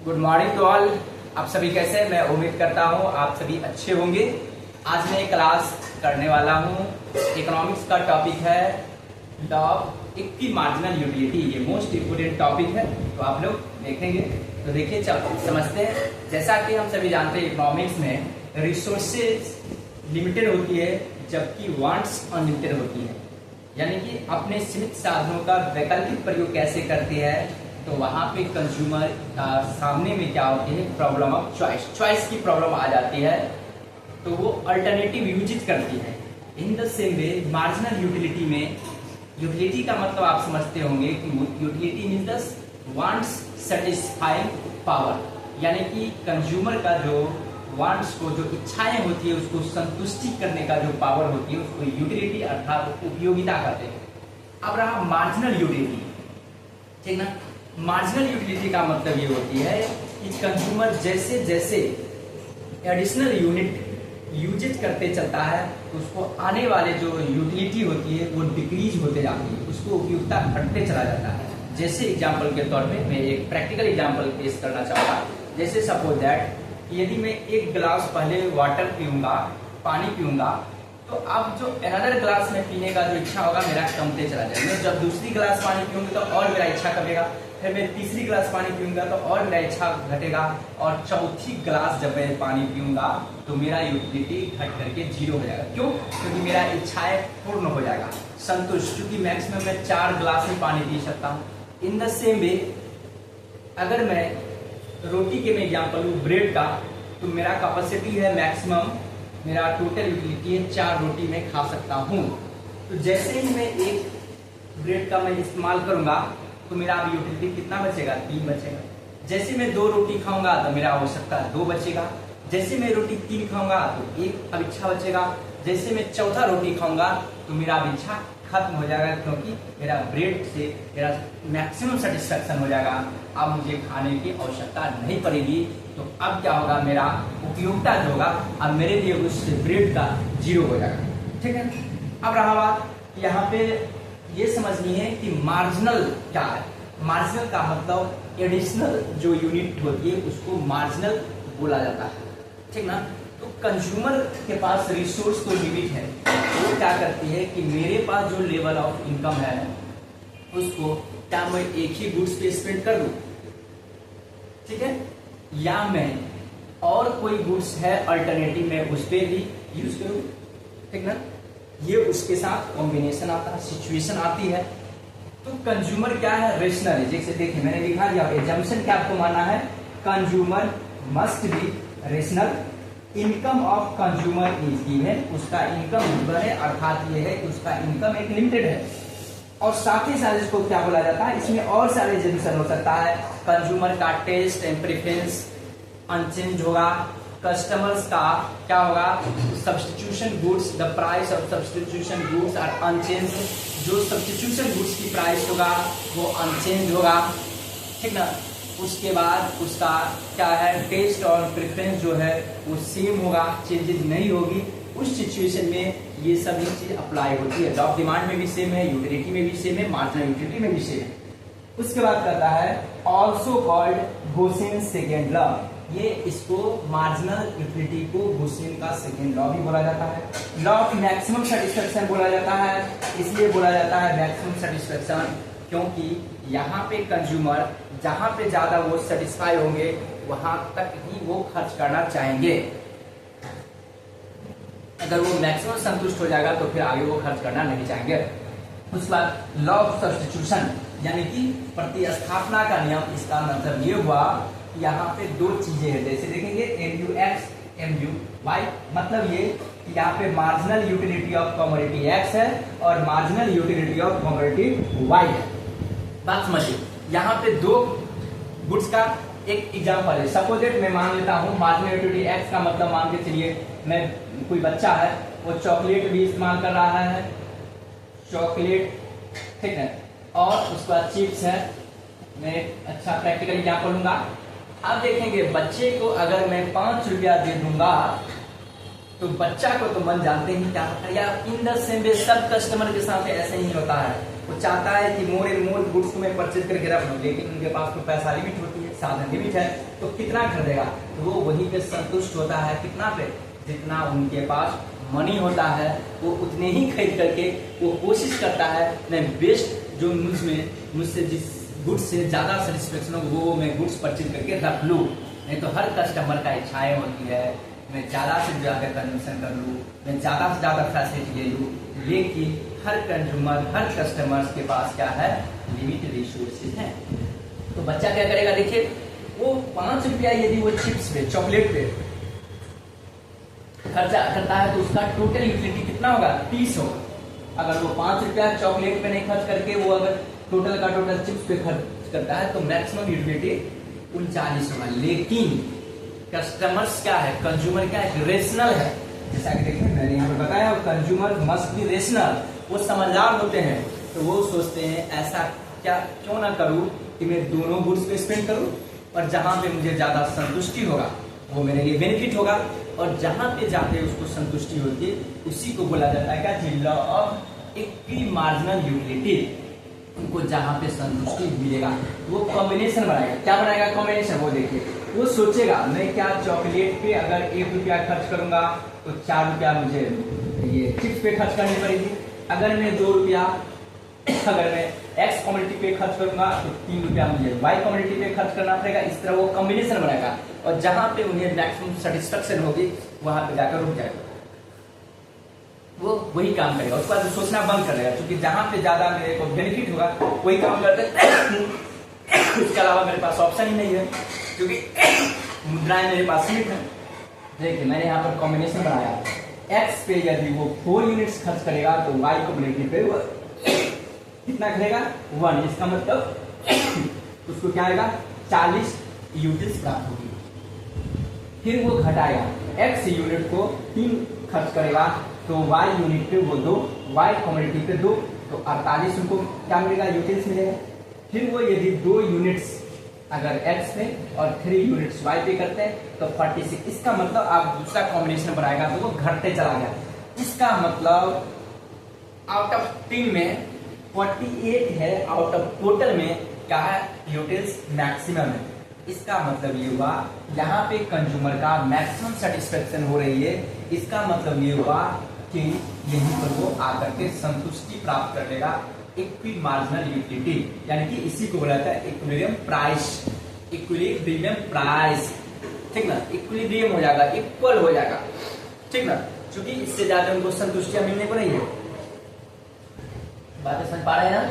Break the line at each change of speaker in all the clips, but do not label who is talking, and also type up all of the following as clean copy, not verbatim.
Good morning to all. आप सभी कैसे हैं? मैं उम्मीद करता हूँ आप सभी अच्छे होंगे। आज मैं क्लास करने वाला हूँ। इकोनॉमिक्स का टॉपिक है द एक की मार्जिनल यूटिलिटी। ये मोस्ट इम्पोर्टेंट टॉपिक है, तो आप लोग देखेंगे। तो देखिए, चलो समझते हैं। जैसा कि हम सभी जानते हैं, इकोनॉमिक्स में रिसोर्सेज लिमिटेड होती है जबकि वांट्स अनलिमिटेड होती है। यानी कि अपने सीमित साधनों का वैकल्पिक प्रयोग कैसे करते हैं, तो वहां पे कंज्यूमर सामने में क्या होती है, प्रॉब्लम ऑफ चॉइस की प्रॉब्लम आ जाती है, तो वो अल्टरनेटिव यूज करती है। In the same way marginal utility में, यूटिलिटी का मतलब आप समझते होंगे कि utility means the wants satisfying power, यानी कि कंज्यूमर का जो वांट्स को, जो इच्छाएं होती है, उसको संतुष्टि करने का जो पावर होती है, उसको यूटिलिटी अर्थात उपयोगिता कहते हैं। अब रहा मार्जिनल यूटिलिटी, ठीक ना। मार्जिनल यूटिलिटी का मतलब ये होती है कि कंज्यूमर जैसे जैसे एडिशनल यूनिट यूजेज करते चलता है, उसको आने वाले जो यूटिलिटी होती है वो डिक्रीज होते जाती है, उसको उपयोगिता घटते चला जाता है। जैसे एग्जांपल के तौर पे मैं एक प्रैक्टिकल एग्जांपल पेश करना चाहूँगा। जैसे सपोज दैट यदि मैं एक गिलास पहले वाटर पीऊंगा, पानी पीऊंगा, तो अब जो अनदर ग्लास में पीने का जो इच्छा होगा मेरा कमते चला जाएगा। जब दूसरी गिलास पानी पीऊंगी तो और मेरा इच्छा कमेगा, फिर मैं तीसरी गिलास पानी पीऊंगा तो और मेरा इच्छा घटेगा, और चौथी गिलास जब मैं पानी पीऊंगा तो मेरा यूटिलिटी घट करके जीरो हो जाएगा। क्यों? क्योंकि मेरा इच्छाएं पूर्ण हो जाएगा, संतुष्ट, क्योंकि मैक्सिमम मैं 4 गिलास ही पानी पी सकता हूँ। इन द सेम वे अगर मैं रोटी के में एग्जाम्पल लूँ, ब्रेड का, तो मेरा कैपेसिटी है मैक्सिमम, मेरा टोटल यूटिलिटी है 4 रोटी में खा सकता हूँ। तो जैसे ही मैं एक ब्रेड का मैं इस्तेमाल करूंगा तो मेरा अब यूटिलिटी कितना बचेगा? 3 बचेगा। जैसे मैं 2 रोटी खाऊंगा तो मेरा आवश्यकता 2 बचेगा। जैसे मैं रोटी 3 खाऊंगा तो 1 अब इच्छा बचेगा। जैसे मैं चौथा रोटी खाऊंगा तो मेरा अब इच्छा खत्म हो जाएगा, क्योंकि मेरा ब्रेड से मेरा मैक्सिमम सेटिस्फेक्शन हो जाएगा। अब मुझे खाने की आवश्यकता नहीं पड़ेगी। तो अब क्या होगा, मेरा उपयोगिता जो होगा अब मेरे लिए उस ब्रेड का जीरो हो जाएगा। ठीक है। अब रहा बात यहाँ पे ये समझनी है कि मार्जिनल क्या है। मार्जिनल का मतलब एडिशनल जो यूनिट होती है उसको मार्जिनल बोला जाता है, ठीक ना। तो कंज्यूमर के पास रिसोर्स तो लिमिट है, वो क्या करती है कि मेरे पास जो लेवल ऑफ इनकम है उसको क्या मैं एक ही गुड्स पे स्पेंड कर दूं, ठीक है, या मैं और कोई गुड्स है अल्टरनेटिव में उस पर भी यूज करूं, ठीक ना। ये उसके साथ कॉम्बिनेशन आता है, सिचुएशन आती है। तो कंज्यूमर क्या है? रेशनल है। जैसे देखिए मैंने लिखा दिया, एजम्पशन क्या आपको मानना है, consumer must be rational, income of consumer is given, उसका इनकम गिवन है, अर्थात ये है कि उसका इनकम एक लिमिटेड है। और साथ ही साथ इसको क्या बोला जाता है, इसमें और सारे एजम्पशन हो सकता है। कंज्यूमर का टेस्ट एंड प्रेफरेंस अनचेंज होगा, कस्टमर्स का क्या होगा, substitution goods, the price of substitution goods are unchange, जो सब्स्टिट्यूशन गुड्स की प्राइस होगा वो अनचेंज होगा, ठीक ना। उसके बाद उसका क्या है, टेस्ट और प्रेफरेंस जो है वो सेम होगा, चेंजेस नहीं होगी। उस सिचुएशन में ये सभी चीज अप्लाई होती है। जॉब डिमांड में भी सेम है, यूटिलिटी में भी सेम है, मार्जिनल यूटिलिटी में भी सेम है। उसके बाद करता है also called Gaussian second law. ये इसको मार्जिनल यूटिलिटी को गोसेन का सेकेंड लॉ भी बोला जाता है। लॉ ऑफ मैक्सिमम सेटिस्फेक्शन बोला जाता है। इसलिए बोला जाता है मैक्सिमम सेटिस्फेक्शन क्योंकि यहाँ पे कंज्यूमर जहाँ पे ज्यादा वो सेटिस्फाई होंगे वहां तक ही वो खर्च करना चाहेंगे। अगर वो मैक्सिमम संतुष्ट हो जाएगा तो फिर आगे वो खर्च करना नहीं चाहेंगे। उसके बाद लॉ ऑफ सब्स्टिट्यूशन, यानी कि प्रतिस्थापना का नियम। इसका मतलब ये हुआ यहाँ पे 2 चीजें हैं। जैसे देखेंगे MUX MUY, मतलब ये कि यहाँ पे marginal utility of commodity X है और marginal utility of commodity Y है। बात समझिए, यहाँ पे 2 गुड्स का एक एग्जांपल है। सपोज दैट मैं मान लेता हूँ मार्जिनल यूटिलिटी X का मतलब मान के चलिए, मैं कोई बच्चा है वो चॉकलेट भी इस्तेमाल कर रहा है, चॉकलेट, ठीक है, और उसके बाद चिप्स है। मैं अच्छा प्रैक्टिकल एग्जांपल लूंगा। अब देखेंगे बच्चे को अगर मैं 5 रुपया दे दूंगा तो बच्चा को तो मन जानते ही क्या होता है, या इन द सेम वे सब कस्टमर के साथ ऐसे ही होता है। वो चाहता है कि मोर एंड मोर गुड्स को मैं परचेज करके रख लूं, लेकिन उनके पास तो पैसा लिमिट होती है, साधन लिमिट है, तो कितना खरीदेगा, तो वो वहीं पे संतुष्ट होता है। कितना पे, जितना उनके पास मनी होता है वो उतने ही खरीद करके वो कोशिश करता है मैं बेस्ट जो मुझसे जिस गुड्स से ज़्यादा सेटिस्फेक्शन हो वो मैं गुड्स परचेज करके रख लूँ। नहीं तो हर कस्टमर का इच्छाएं होती है मैं ज़्यादा से ज़्यादा कंजम्पशन कर लूँ, मैं ज़्यादा से ज़्यादा फैसिलिटी ले लूँ, लेकिन हर कंज्यूमर हर कस्टमर्स के पास क्या है, लिमिटेड रिसोर्सेज हैं। तो बच्चा क्या करेगा, देखिए वो 5 रुपया यदि वो चिप्स पे चॉकलेट पे खर्चा करता है तो उसका टोटल यूटिलिटी कितना होगा, 30 होगा। अगर वो 5 रुपया चॉकलेट पे नहीं खर्च करके वो अगर टोटल का टोटल चिप्स पे खर्च करता है तो मैक्सिमम यूटिलिटी 39 होगा। लेकिन कस्टमर्स क्या है, कंज्यूमर क्या है, रेशनल है। जैसा कि देखिए मैंने यहाँ पर बताया कंज्यूमर मस्ट बी रेशनल, वो समझदार होते हैं। तो वो सोचते हैं ऐसा क्या क्यों ना करूँ कि मैं दोनों गुड्स पे स्पेंड करूँ और जहाँ पे मुझे ज़्यादा संतुष्टि होगा वो मेरे लिए बेनिफिट होगा, और जहाँ पे जाके उसको संतुष्टि होती है उसी को बोला जाता है क्या, law of equi marginal utility. उनको जहाँ पे संतुष्टि मिलेगा वो कॉम्बिनेशन बनाएगा। क्या बनाएगा कॉम्बिनेशन, वो देखिए वो सोचेगा मैं क्या चॉकलेट पे अगर 1 रुपया खर्च करूंगा तो 4 रुपया मुझे ये चिप्स पे खर्च करनी पड़ेगी। अगर मैं 2 रुपया अगर मैं एक्स कम्युनिटी पे खर्च करूंगा तो 3 रुपया मुझे वाई कम्युनिटी पे खर्च करना पड़ेगा। इस तरह वो कॉम्बिनेशन बनाएगा और जहां पे उन्हें मैक्सिमम सेटिस्फेक्शन होगी वहां पे जाकर रुक जाएगा, वो वही काम करेगा। उसके बाद सोचना बंद कर देगा, क्योंकि जहां पे ज्यादा मेरे को बेनिफिट होगा वही काम करते उसके अलावा मेरे पास ऑप्शन ही नहीं है, क्योंकि मुद्राएं मेरे पास सीमित है। देखिए मैंने यहाँ पर कॉम्बिनेशन बनाया, एक्स पे यदि वो 4 यूनिट्स खर्च करेगा तो वाई कम्युनिटी पे वो कितना करेगा 1। इसका मतलब उसको क्या आएगा 40 यूनिट्स प्राप्त होगी। फिर वो घटाएगा, एक्स यूनिट को 3 खर्च करेगा तो वाई यूनिट पे वो 2, वाई कम्युनिटी पे 2, तो 48 उनको क्या मिलेगा, यूटिल्स मिलेगा। फिर वो यदि 2 यूनिट्स अगर एक्स पे और 3 यूनिट्स वाई पे करते हैं तो 46। इसका मतलब आप दूसरा कॉम्बिनेशन बनाएगा तो वो घटते चला गया। इसका मतलब आउट ऑफ 3 में 48 है, आउट ऑफ टोटल में क्या है, यूटिल्स मैक्सिमम है। इसका मतलब ये हुआ यहाँ पे कंज्यूमर का मैक्सिमम सेटिस्फेक्शन हो रही है। इसका मतलब ये हुआ कि यहीं पर वो आकर के संतुष्टि प्राप्त कर लेगा, इक्वी मार्जिनल यूटिलिटी, यानी कि इसी को बोला जाता है इक्विलिब्रियम प्राइस। इक्विलिब्रियम प्राइस, ठीक ना, इक्विलिब्रियम हो जाएगा, इक्वल हो जाएगा, ठीक ना, क्योंकि इससे ज्यादा उनको संतुष्टियां मिलने को नहीं है। बातें समझ पा रहे हैं ना?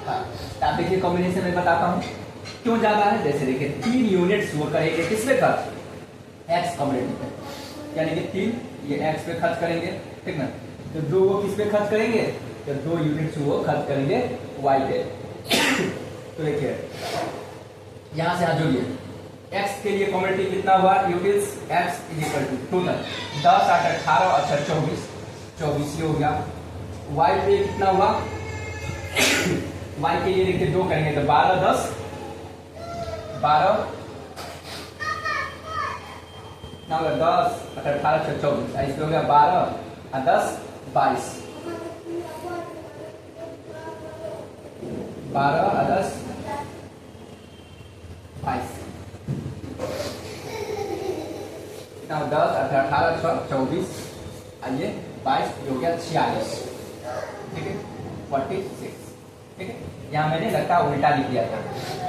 हाँ, आप देखिए कॉम्बिनेशन में बताता हूँ क्यों ज्यादा है। जैसे देखिए 3 यूनिट्स वो करेंगे किस पे खर्च, एक्स कम्युनिटी पे, यानी कि 3 ये एक्स पे खर्च करेंगे, ठीक ना, तो 2 वो किस पे खर्च करेंगे, तो 2 यूनिट्स वो खर्च करेंगे वाई पे। तो देखिए यहां से यहां जोड़िए, एक्स के लिए कम्युनिटी कितना हुआ, utils x is equal to total 10 8 18 अच्छा 24 ये हो गया। वाई पे कितना हुआ, वाई के लिए देखिए 2 करेंगे तो 12 10 12 ना 10 18 24, ऐसे हो गया 12 और 10 22, 12 और 10 22, 10 18 24 आइए 22 हो गया 46, ठीक है 46, ठीक है। यहाँ मैंने लगता उल्टा लिख दिया था,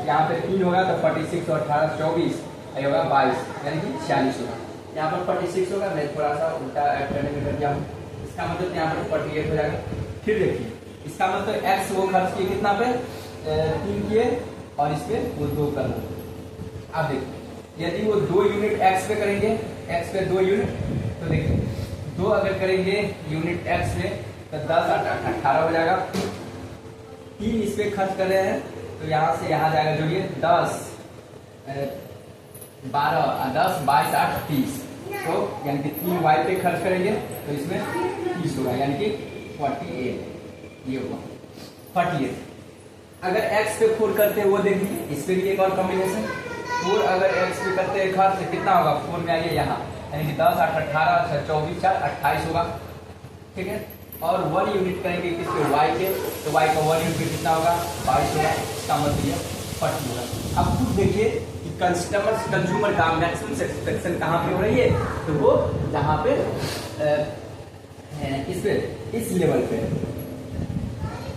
यहाँ पे 3 होगा तो 46 और 18 24 होगा 22, यानी कि 46 होगा। यहाँ पर 46 होगा, मैं थोड़ा सा उल्टा ऐड करने में कर दिया हूँ, इसका मतलब यहाँ पर 48 हो जाएगा। फिर देखिए इसका मतलब एक्स वो खर्च किए कितना पे 3 किए और इस पे वो 2 कर लो। अब देखिए यदि वो 2 यूनिट एक्स पे करेंगे, एक्स पे 2 यूनिट, तो देखिए 2 अगर करेंगे यूनिट एक्स पे तो 10 18 हो जाएगा। 3 इस पे खर्च कर रहे हैं तो यहाँ से यहाँ जाएगा जोड़िए 10 12 10 22 8 30, तो यानी कि 3 वाई पे खर्च करेंगे तो इसमें 30 होगा, यानी कि 48 ये होगा 48। अगर एक्स पे 4 करते हैं वो देखिए, इस पे भी एक और कॉम्बिनेशन 4 अगर एक्स पे करते हैं खर्च तो कितना होगा, 4 में आइए यहाँ, यानी कि 10 8 18 24 4 28 होगा, ठीक है। और 1 यूनिट करेंगे किस पे, वाई पे, तो वाई का 1 यूनिट कितना होगा 22 होगा, इसका मतलब ये 40 होगा। अब खुद देखिए कि कंज्यूमर का मैक्सिमम सेटिस्फेक्शन कहाँ पे हो रही है, तो वो जहाँ पे इस लेवल पे,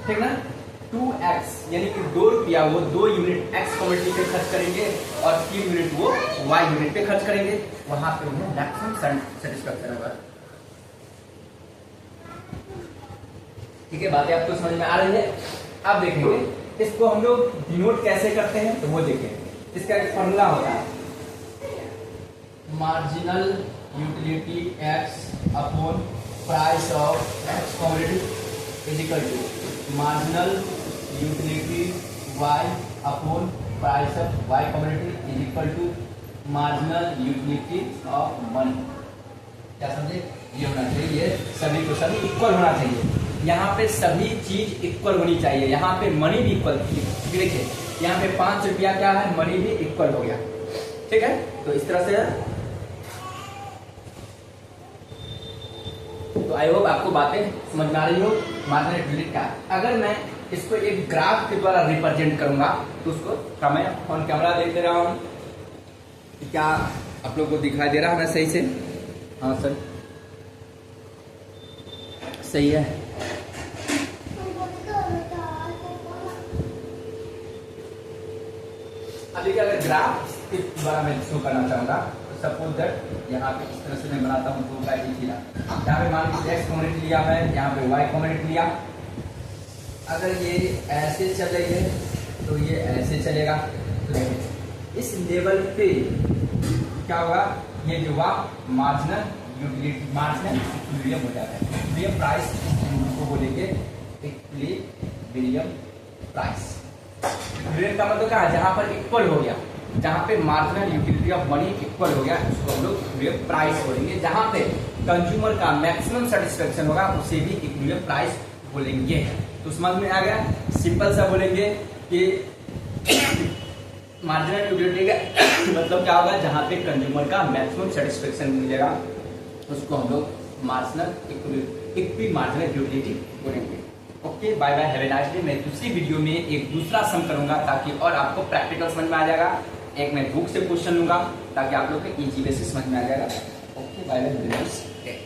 ठीक ना, 2x यानी कि 2 रुपया वो 2 यूनिट x कमोडिटी पे खर्च करेंगे और 3 यूनिट वो y यूनिट पे खर्च करेंगे, वहां पे उन्हें मैक्सिमम सेटिस्फेक्शन होगा। ठीक है, बातें आपको समझ में आ रही है। अब देखेंगे इसको हम लोग डिनोट कैसे करते हैं, तो वो देखेंगे। इसका एक फॉर्मूला होता है, marginal utility x upon price of x commodity is equal to marginal utility y upon price of y commodity is equal to marginal utility of money. क्या समझे, ये होना चाहिए, ये सभी को सभी इक्वल होना चाहिए। यहाँ पे सभी चीज इक्वल होनी चाहिए, यहाँ पे मनी भी इक्वल, देखिए यहाँ पे 5 रुपया क्या है, मनी भी इक्वल हो गया। ठीक है, तो इस तरह से, तो आई होप आपको बातें समझ में आ रही हो। मार्जिनल यूटिलिटी क्या है, अगर मैं इसको एक ग्राफ के द्वारा रिप्रेजेंट करूंगा तो उसको थोड़ा मैं ऑन कैमरा देख दे रहा हूँ, क्या आप लोग को दिखाई दे रहा है ना सही से? हाँ सर, सही है। अब देखिए, अगर ग्राफ के द्वारा मैं शो करना चाहूंगा तो सपोज दैट यहाँ पे इस तरह से मैं बनाता हूँ, 2 का एक ही यहाँ पे मान लीजिए x कमोडिटी लिया मैं, यहाँ पे y कमोडिटी लिया। अगर ये ऐसे चले गए तो ये ऐसे चलेगा, तो देखिए इस लेवल पे क्या होगा, ये जो मार्जिनल यूटिलिटी, मार्जिनल इक्विलिब्रियम हो जाता है। इक्विलिब्रियम प्राइस को बोलेंगे इक्विलिब्रियम प्राइस। इक्विलिब्रियम का मतलब क्या है, जहां पर इक्वल हो गया, जहां पे marginal utility of money equal हो गया, उसको हम लोग इक्विलिब्रियम प्राइस बोलेंगे। जहां पे कंज्यूमर का मैक्सिमम सेटिस्फेक्शन होगा उसे भी इक्विलिब्रियम प्राइस बोलेंगे। तो समझ में आ गया, सिंपल सा बोलेंगे कि मार्जिनल यूटिलिटी का मतलब क्या होगा, जहां पे कंज्यूमर का मैक्सिमम सेटिस्फेक्शन मिलेगा उसको हम लोग मार्जिनल मार्जिनल यूटिलिटी बोलेंगे। Okay, bye bye, have a nice day. मैं दूसरी वीडियो में एक दूसरा सम करूंगा ताकि और आपको प्रैक्टिकल समझ में आ जाएगा। एक मैं बुक से क्वेश्चन लूंगा ताकि आप लोग को इजी बेसिस समझ में आ जाएगा। Okay, bye bye, have a nice day.